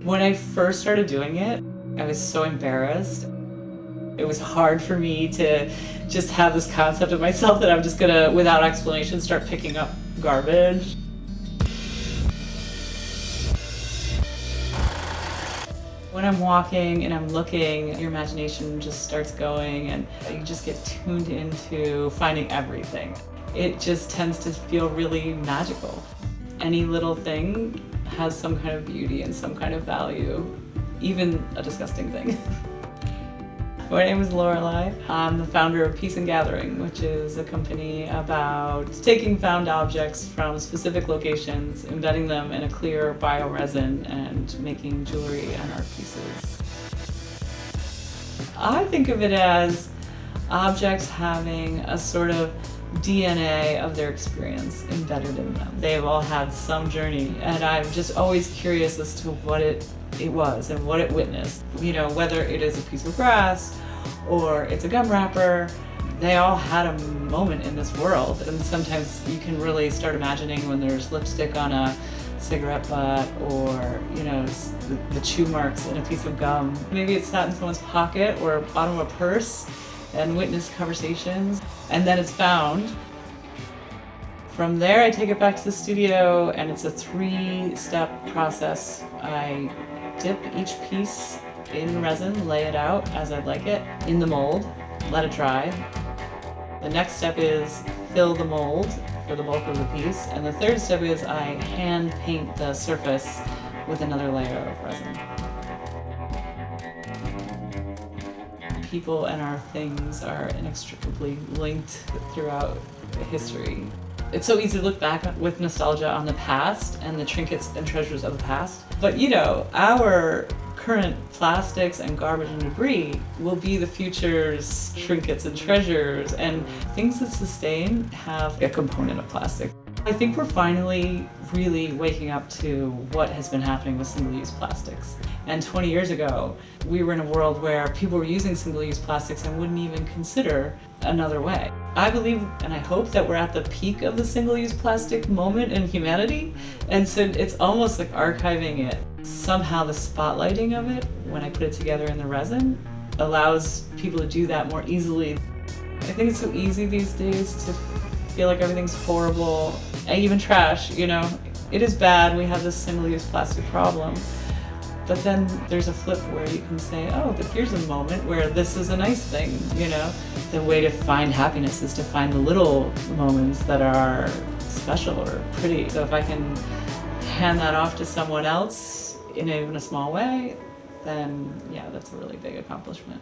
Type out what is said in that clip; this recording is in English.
When I first started doing it, I was so embarrassed. It was hard for me to just have this concept of myself that I'm just gonna, without explanation, start picking up garbage. When I'm walking and I'm looking, your imagination just starts going and you just get tuned into finding everything. It just tends to feel really magical. Any little thing has some kind of beauty and some kind of value, even a disgusting thing. My name is Lorelei. I'm the founder of Peace and Gathering, which is a company about taking found objects from specific locations, embedding them in a clear bioresin, and making jewelry and art pieces. I think of it as objects having a sort of DNA of their experience embedded in them. They've all had some journey, and I'm just always curious as to what it was and what it witnessed. You know, whether it is a piece of grass or it's a gum wrapper, they all had a moment in this world. And sometimes you can really start imagining when there's lipstick on a cigarette butt, or, you know, the chew marks in a piece of gum. Maybe it sat in someone's pocket or bottom of a purse and witnessed conversations, and then it's found. From there, I take it back to the studio, and it's a 3-step process. I dip each piece in resin, lay it out as I'd like it, in the mold, let it dry. The next step is fill the mold for the bulk of the piece, and the third step is I hand paint the surface with another layer of resin. People and our things are inextricably linked throughout history. It's so easy to look back with nostalgia on the past and the trinkets and treasures of the past. But you know, our current plastics and garbage and debris will be the future's trinkets and treasures, and things that sustain have a component of plastic. I think we're finally really waking up to what has been happening with single-use plastics. And 20 years ago, we were in a world where people were using single-use plastics and wouldn't even consider another way. I believe and I hope that we're at the peak of the single-use plastic moment in humanity, and so it's almost like archiving it. Somehow the spotlighting of it, when I put it together in the resin, allows people to do that more easily. I think it's so easy these days to feel like everything's horrible, and even trash, you know. It is bad, we have this single-use plastic problem. But then there's a flip where you can say, oh, but here's a moment where this is a nice thing, you know? The way to find happiness is to find the little moments that are special or pretty. So if I can hand that off to someone else in even a small way, then yeah, that's a really big accomplishment.